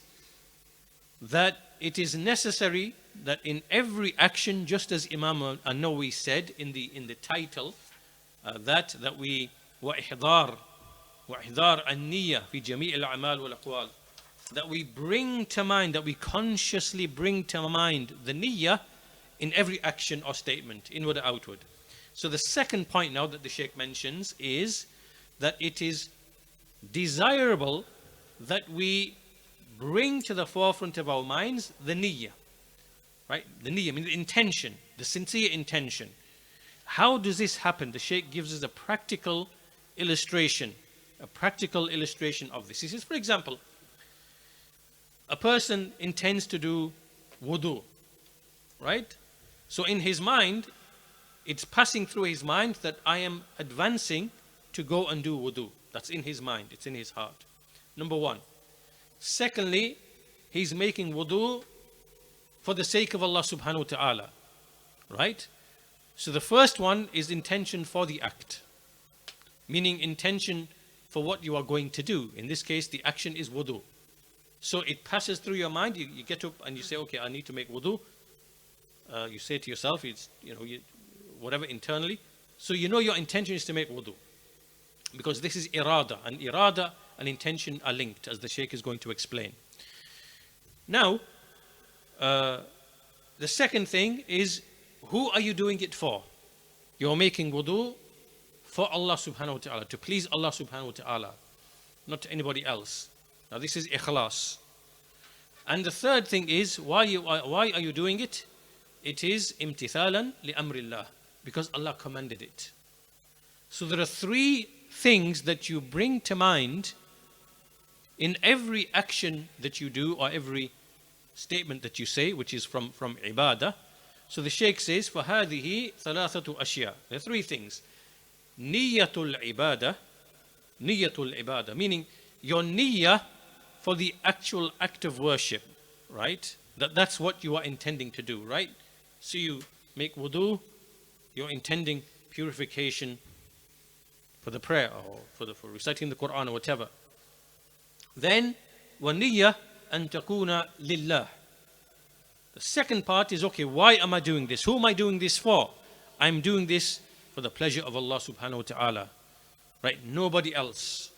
that it is necessary that in every action, just as Imām an-Nawawi said in the title, that we وإحضار النية في جميع الأعمال والأقوال, that we bring to mind, that we consciously bring to mind the niyyah in every action or statement, inward or outward. So the second point now that the Shaykh mentions is that it is desirable that we bring to the forefront of our minds the niyyah. Right? The niyyah, means the intention, the sincere intention. How does this happen? The Shaykh gives us a practical illustration of this. He says, for example, a person intends to do wudu, right? So in his mind, it's passing through his mind that I am advancing to go and do wudu. That's in his mind, it's in his heart. Number one. Secondly, he's making wudu for the sake of Allah subhanahu wa ta'ala, right? So the first one is intention for the act, meaning intention for what you are going to do. In this case, the action is wudu. So it passes through your mind, you get up and you say, okay, I need to make wudu. You say to yourself, it's, whatever internally. So you know your intention is to make wudu. Because this is irada, and irada and intention are linked, as the Shaykh is going to explain. Now, the second thing is who are you doing it for? You're making wudu for Allah subhanahu wa ta'ala, to please Allah subhanahu wa ta'ala, not to anybody else. Now this is ikhlas. And the third thing is, why are you doing it? It is imtithalan li amrillah, because Allah commanded it. So there are three things that you bring to mind in every action that you do or every statement that you say, which is from ibadah. So the Shaykh says, فَهَذِهِ ثَلَاثَةُ أَشْيَاء. There are three things. Niyyatul ibadah, niyyatul ibadah, meaning your niyyah for the actual act of worship, right? That's what you are intending to do, right? So you make wudu, you're intending purification for the prayer or for reciting the Quran or whatever. Then, وَنِيَّةٌ أَن تَكُونَ لِلَّهِ. The second part is, okay, why am I doing this? Who am I doing this for? I'm doing this for the pleasure of Allah subhanahu wa ta'ala, right? Nobody else,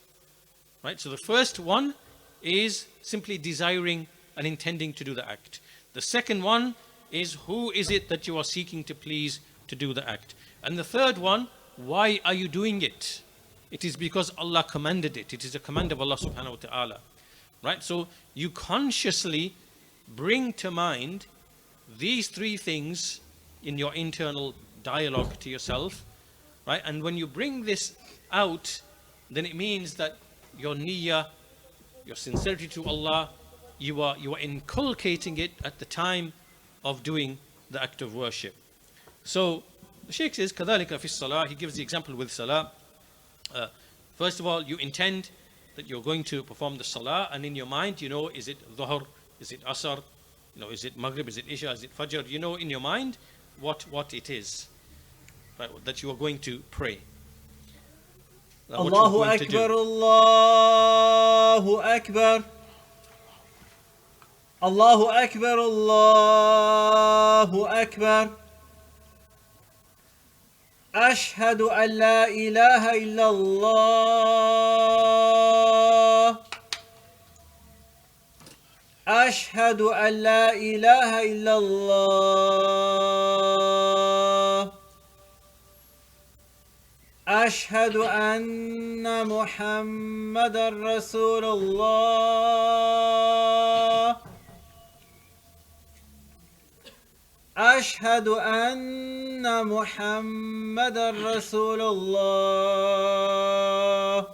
right? So the first one is simply desiring and intending to do the act. The second one is, who is it that you are seeking to please to do the act? And the third one, why are you doing it? It is because Allah commanded it. It is a command of Allah subhanahu wa ta'ala, right? So you consciously bring to mind these three things in your internal dialogue to yourself, right? And when you bring this out, then it means that your niyyah, your sincerity to Allah, you are inculcating it at the time of doing the act of worship. So the Shaykh says, كَذَلِكَ فِي الصَّلَاةِ. He gives the example with salah. First of all, you intend that you're going to perform the salah, and in your mind, you know, is it dhuhr, is it asr, you know, is it maghrib, is it isha, is it fajr? You know in your mind what it is, right, that you are going to pray.
Allahu Akbar, Allahu Akbar, Allahu Akbar, Allahu Akbar. أشهد أن لا إله إلا الله أشهد أن لا إله إلا الله أشهد أن محمد رسول الله أشهد أن محمد رسول الله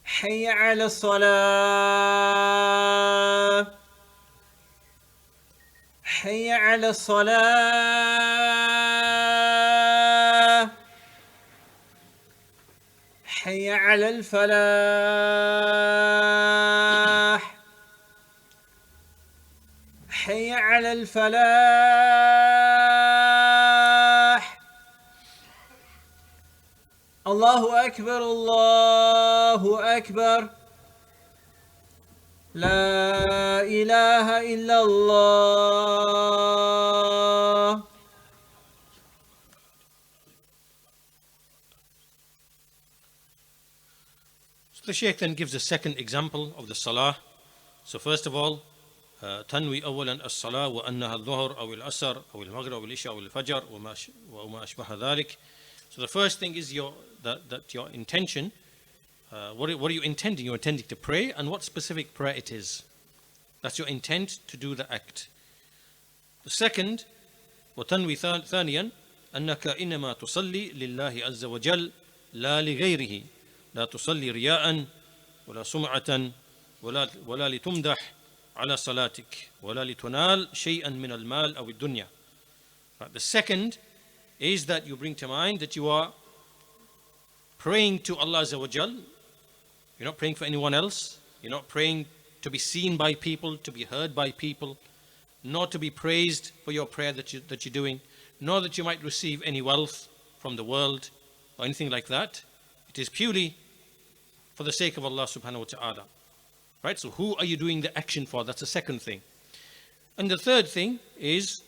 حي على الصلاة حي على الصلاة حي على الفلاح حي على الفلاح الله أكبر الله أكبر لا إله إلا الله.
So the Shaykh then gives a second example of the salah. So first of all, تنوي أولا الصلاة وأنها الظهر أو العصر أو المغرب أو العشاء أو الفجر وما أشبه ذلك. So the first thing is that your intention, what are you intending? You're intending to pray, and what specific prayer it is. That's your intent to do the act. The second, وتنوي ثانيا أنك إنما تصلي لله عز وجل لا لغيره لا تصلي رياء ولا سمعة ولا لتمدح على صلاتك ولا لتنال شيئا من المال أو الدنيا. The second is that you bring to mind that you are praying to Allah Azza wa Jal. You're not praying for anyone else. You're not praying to be seen by people, to be heard by people, nor to be praised for your prayer that you're doing, nor that you might receive any wealth from the world or anything like that. It is purely for the sake of Allah subhanahu wa ta'ala. Right? So who are you doing the action for? That's the second thing. And the third thing is,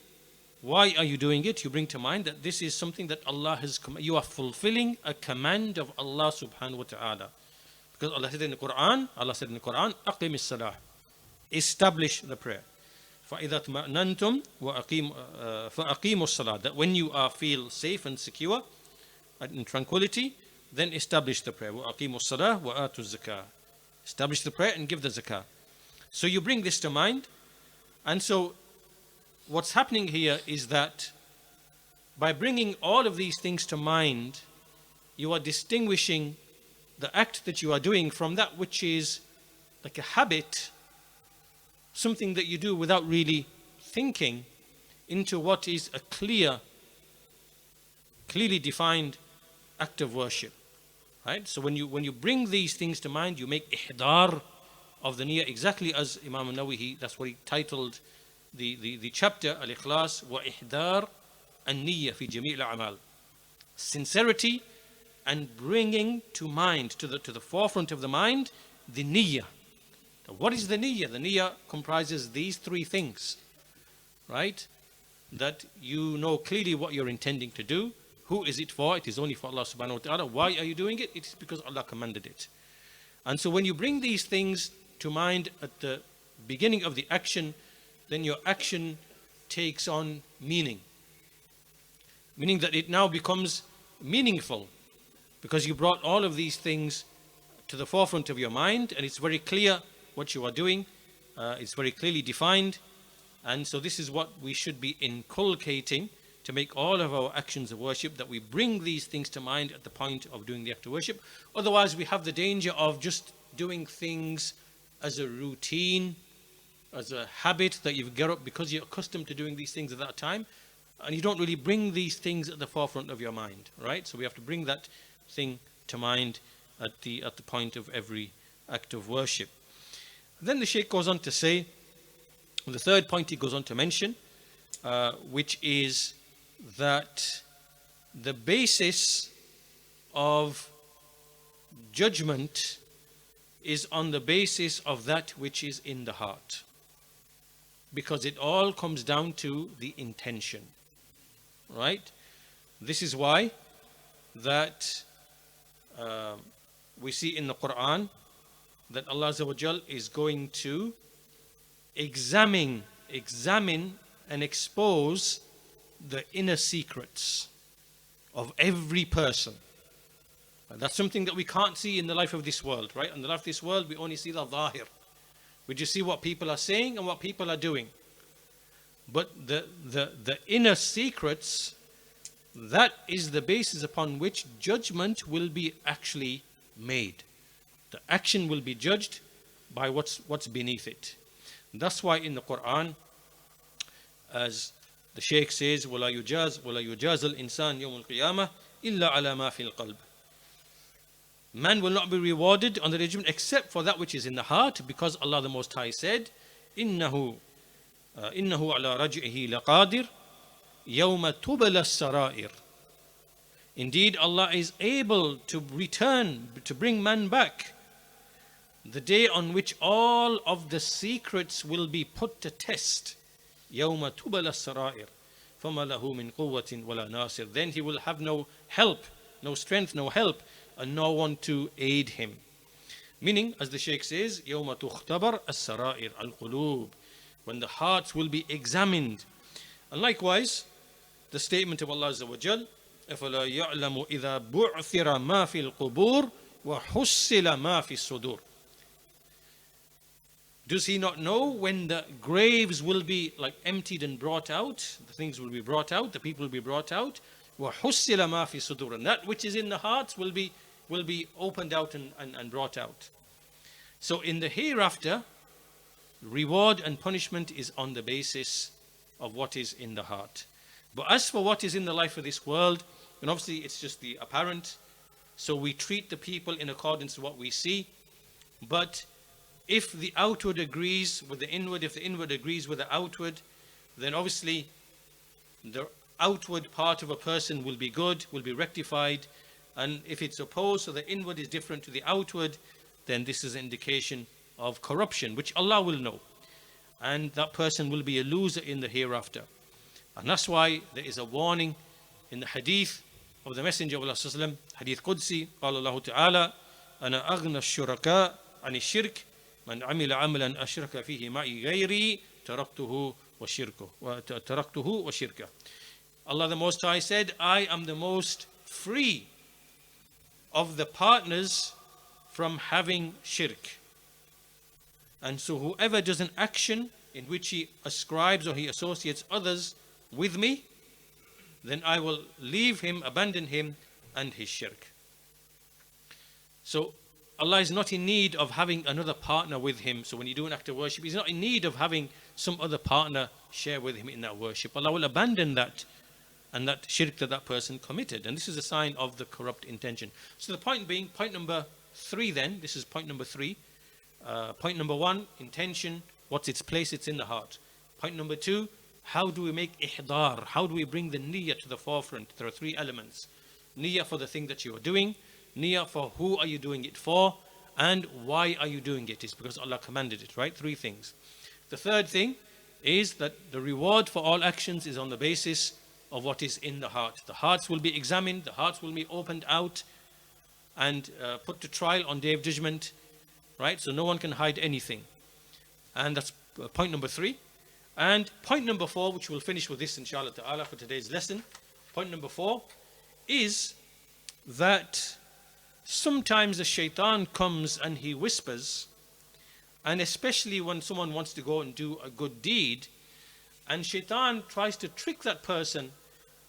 why are you doing it? You bring to mind that this is something that Allah has commanded. You are fulfilling a command of Allah subhanahu wa ta'ala. Because Allah said in the Quran, أقِمِ الصَّلَاةِ. Establish the prayer. فَإِذَا اطْمَأْنَنْتُمْ فَأَقِيمُوا الصَّلَاةَ, that when you feel safe and secure and in tranquility, then establish the prayer. وَأَقِيمُوا الصَّلَاةَ وَآتُوا الزَّكَاةَ, establish the prayer and give the zakah. So you bring this to mind. And so what's happening here is that by bringing all of these things to mind, you are distinguishing the act that you are doing from that which is like a habit, something that you do without really thinking, into what is a clearly defined act of worship. Right? So when you bring these things to mind, you make ihdar of the niyyah, exactly as Imam al-Nawawi, that's what he titled the chapter, Al-Ikhlas wa Ihdar an-Niyyah fi Jami' al-A'mal. Sincerity and bringing to mind, to the forefront of the mind, the niyyah. What is the niyyah? The niyyah comprises these three things, right? That you know clearly what you're intending to do. Who is it for? It is only for Allah subhanahu wa ta'ala. Why are you doing it? It is because Allah commanded it. And so when you bring these things to mind at the beginning of the action, then your action takes on meaning. Meaning that it now becomes meaningful, because you brought all of these things to the forefront of your mind, and it's very clear what you are doing. It's very clearly defined. And so this is what we should be inculcating to make all of our actions of worship, that we bring these things to mind at the point of doing the act of worship. Otherwise, we have the danger of just doing things as a routine, as a habit that you've got up because you're accustomed to doing these things at that time, and you don't really bring these things at the forefront of your mind, right? So we have to bring that thing to mind at the point of every act of worship. Then the Shaykh goes on to say, the third point he goes on to mention, which is that the basis of judgment is on the basis of that which is in the heart, because it all comes down to the intention, right? This is why that we see in the Quran that Allah Azza wa Jal is going to examine and expose the inner secrets of every person. And that's something that we can't see in the life of this world, right? In the life of this world, we only see the zahir. We just see what people are saying and what people are doing. But the inner secrets, that is the basis upon which judgment will be actually made. The action will be judged by what's beneath it. That's why in the Quran, as the Shaykh says, وَلَا يُجَازَ الْإِنسَانِ يَوْمُ الْقِيَامَةِ إِلَّا عَلَى مَا فِي الْقَلْبِ. Man will not be rewarded on the day of judgment except for that which is in the heart, because Allah the Most High said, إِنَّهُ عَلَى رَجْعِهِ لَقَادِرٌ يَوْمَ تُبْلَى السَّرَائِرُ. Indeed, Allah is able to return, to bring man back, the day on which all of the secrets will be put to test. يَوْمَ تُبْلَى السَّرَائِرُ فَمَا لَهُ مِنْ قُوَّةٍ وَلَا نَاصِرٍ. Then he will have no help, no strength, no help, and no one to aid him. Meaning, as the Shaykh says, يَوْمَ تُخْتَبَرْ السَّرَائِرُ الْقُلُوبِ, when the hearts will be examined. And likewise, the statement of Allah Azza wa Jal, أَفَلَا يَعْلَمُ إِذَا بُعْثِرَ مَا فِي الْقُبُورِ وَحُصِّلَ مَا فِي الصُّدُورِ. Does he not know when the graves will be like emptied and brought out, the things will be brought out, the people will be brought out, وَحُصِّلَ مَا فِي الصُّدُورِ, and that which is in the hearts will be opened out and brought out. So in the hereafter, reward and punishment is on the basis of what is in the heart. But as for what is in the life of this world, and obviously it's just the apparent, so we treat the people in accordance to what we see. But if the outward agrees with the inward, if the inward agrees with the outward, then obviously the outward part of a person will be good, will be rectified. And if it's opposed, so the inward is different to the outward, then this is an indication of corruption, which Allah will know. And that person will be a loser in the hereafter. And that's why there is a warning in the hadith of the Messenger of Allah, hadith Qudsi, قال الله تعالى أنا أغنى الشركاء عن الشرك من عمل عملا أشرك فيه معي غيري تركته وشركه وتركته وشركه. Allah the Most High said, I am the most free of the partners from having shirk. And so whoever does an action in which he ascribes or he associates others with me, then I will leave him, abandon him and his shirk. So Allah is not in need of having another partner with him. So when you do an act of worship, he's not in need of having some other partner share with him in that worship. Allah will abandon that and that shirk that person committed. And this is a sign of the corrupt intention. So the point being, point number 3 then, this is point number 3. Point number 1, intention, what's its place? It's in the heart. Point number 2, how do we make ihdar? How do we bring the niyyah to the forefront? There are 3 elements. Niyyah for the thing that you are doing, niyyah for who are you doing it for, and why are you doing it? It's because Allah commanded it, right? 3 things. The third thing is that the reward for all actions is on the basis of what is in the heart. The hearts will be examined, the hearts will be opened out and put to trial on Day of Judgment, right? So no one can hide anything. And that's point number 3. And point number 4, which we'll finish with this inshallah ta'ala for today's lesson. Point number 4 is that sometimes the shaitan comes and he whispers, and especially when someone wants to go and do a good deed, and shaitan tries to trick that person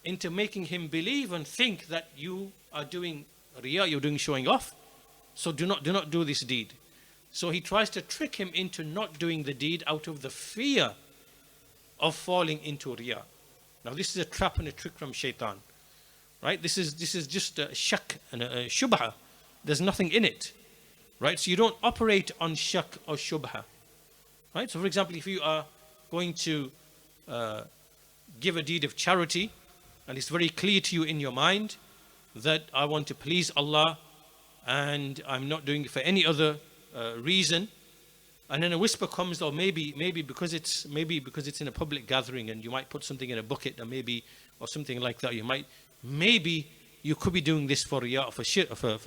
into making him believe and think that you are doing riyah, you're doing showing off. So do not do this deed. So he tries to trick him into not doing the deed out of the fear of falling into riyah. Now this is a trap and a trick from shaitan, right? This is just a shak and a shubha. There's nothing in it, right? So you don't operate on shak or shubha, right? So for example, if you are going to give a deed of charity, and it's very clear to you in your mind that I want to please Allah and I'm not doing it for any other reason, and then a whisper comes, or maybe because it's in a public gathering and you might put something in a bucket, or something like that, maybe you could be doing this for riyah, for shirk, for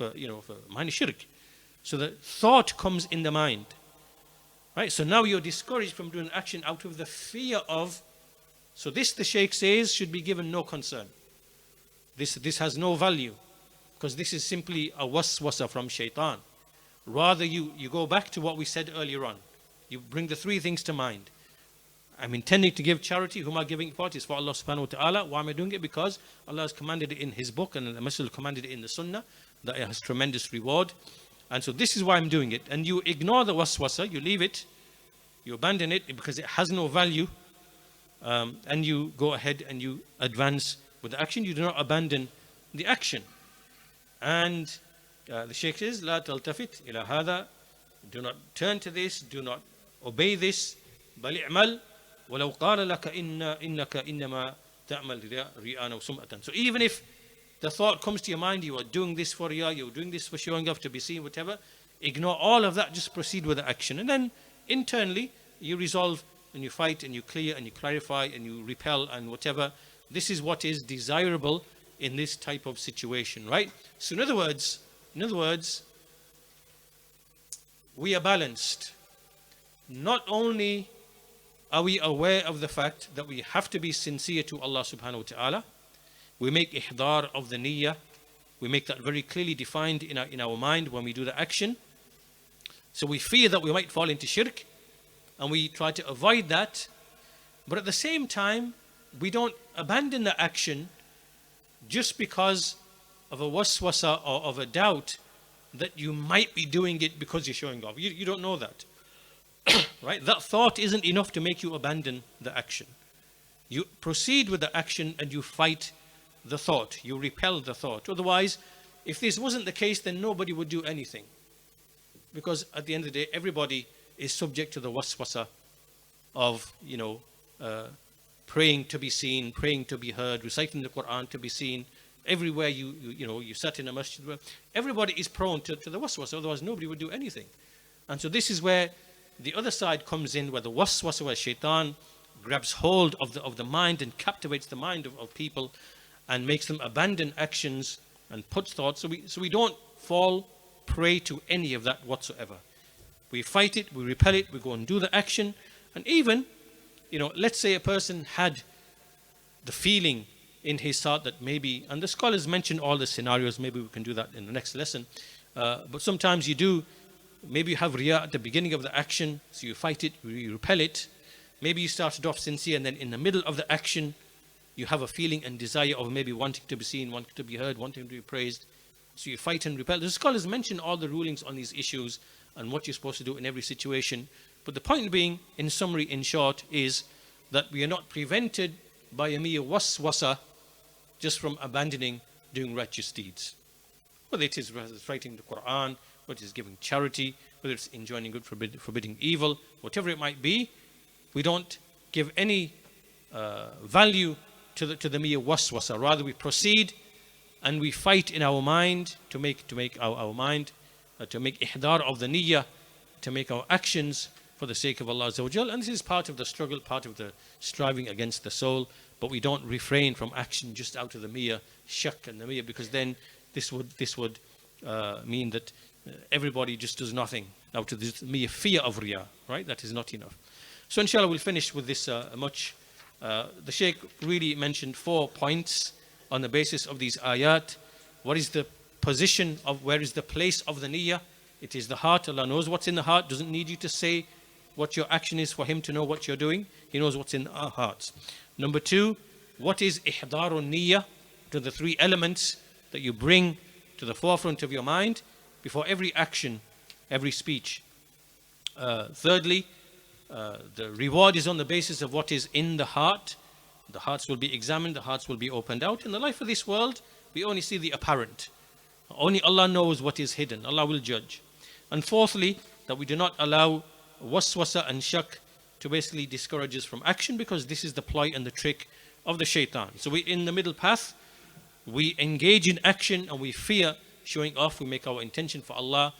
minor shirk. So the thought comes in the mind, right? So now you're discouraged from doing action out of the fear of. So this, the Shaykh says, should be given no concern. This has no value, because this is simply a waswasa from shaitan. Rather, you go back to what we said earlier on. You bring the 3 things to mind. I'm intending to give charity. Who am I giving it for? It's for Allah subhanahu wa ta'ala. Why am I doing it? Because Allah has commanded it in His book, and the Messenger commanded it in the Sunnah, that it has tremendous reward. And so this is why I'm doing it. And you ignore the waswasa, you leave it, you abandon it because it has no value. And you go ahead and you advance with the action. You do not abandon the action. And the Shaykh says, لا تلتفت إلى هذا. Do not turn to this. Do not obey this. بل اعمل ولو قال لك إنك إنما تعمل رياء وسمعة. So even if the thought comes to your mind, you are doing this for riyah, you're doing this for showing off, to be seen, whatever, ignore all of that. Just proceed with the action. And then internally you resolve and you fight and you clear and you clarify and you repel and whatever. This is what is desirable in this type of situation, right? So in other words, we are balanced. Not only are we aware of the fact that we have to be sincere to Allah subhanahu wa ta'ala, we make ihdar of the niyyah, we make that very clearly defined in our mind when we do the action. So we fear that we might fall into shirk, and we try to avoid that. But at the same time, we don't abandon the action just because of a waswasa or of a doubt that you might be doing it because you're showing off. You don't know that. Right? That thought isn't enough to make you abandon the action. You proceed with the action and you fight the thought. You repel the thought. Otherwise, if this wasn't the case, then nobody would do anything. Because at the end of the day, everybody is subject to the waswasa of, praying to be seen, praying to be heard, reciting the Quran to be seen. Everywhere you sat in a masjid, everybody is prone to the waswasa, otherwise nobody would do anything. And so this is where the other side comes in, where the waswasa, where shaitan grabs hold of the mind and captivates the mind of people and makes them abandon actions and puts thoughts. So we don't fall prey to any of that whatsoever. We fight it, we repel it, we go and do the action. And even let's say a person had the feeling in his heart that maybe, and the scholars mention all the scenarios, maybe we can do that in the next lesson, but sometimes maybe you have riyah at the beginning of the action, so you fight it, you repel it. Maybe you started off sincere, and then in the middle of the action you have a feeling and desire of maybe wanting to be seen, wanting to be heard, wanting to be praised, so you fight and repel. The scholars mention all the rulings on these issues and what you're supposed to do in every situation. But the point being, in summary, in short, is that we are not prevented by a mere waswasa just from abandoning doing righteous deeds. Whether it is writing the Quran, whether it is giving charity, whether it's enjoining good, forbidding evil, whatever it might be, we don't give any value to the mere waswasa. Rather, we proceed and we fight in our mind to make our mind, to make ihdar of the niyyah, to make our actions for the sake of Allah Azza wa Jal. And this is part of the struggle, part of the striving against the soul. But we don't refrain from action just out of the mere shak and the mere, because then this would mean that everybody just does nothing out of this mere fear of riyah, right? That is not enough. So inshallah we'll finish with this the Shaykh really mentioned 4 points on the basis of these ayat. What is the position of, where is the place of the niyyah? It is the heart. Allah knows what's in the heart, doesn't need you to say what your action is for Him to know what you're doing. He knows what's in our hearts. Number 2, what is ihdarun niyyah? To the 3 elements that you bring to the forefront of your mind before every action, every speech. Thirdly, the reward is on the basis of what is in the heart. The hearts will be examined, the hearts will be opened out. In the life of this world, we only see the apparent. Only Allah knows what is hidden. Allah will judge. And fourthly, that we do not allow waswasa and shak to basically discourage us from action, because this is the ploy and the trick of the shaitan. So we, in the middle path, we engage in action and we fear showing off. We make our intention for Allah,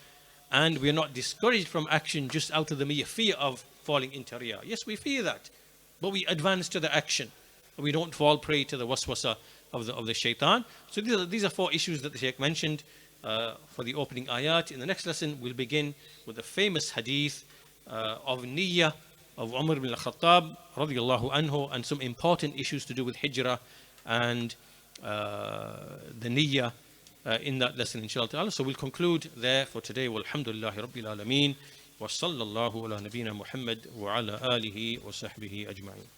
and we are not discouraged from action just out of the mere fear of falling into riyah. Yes, we fear that, but we advance to the action. We don't fall prey to the waswasa of the shaitan. So these are 4 issues that the Shaykh mentioned for the opening ayat. In the next lesson, we'll begin with the famous hadith of niyyah of Umar ibn al-Khattab radiyallahu anhu, and some important issues to do with hijrah and the niyyah in that lesson, inshallah. So we'll conclude there for today. Walhamdulillahi Rabbil Alameen. Wa sallallahu ala nabiyyina Muhammad wa ala alihi wa sahbihi ajma'in.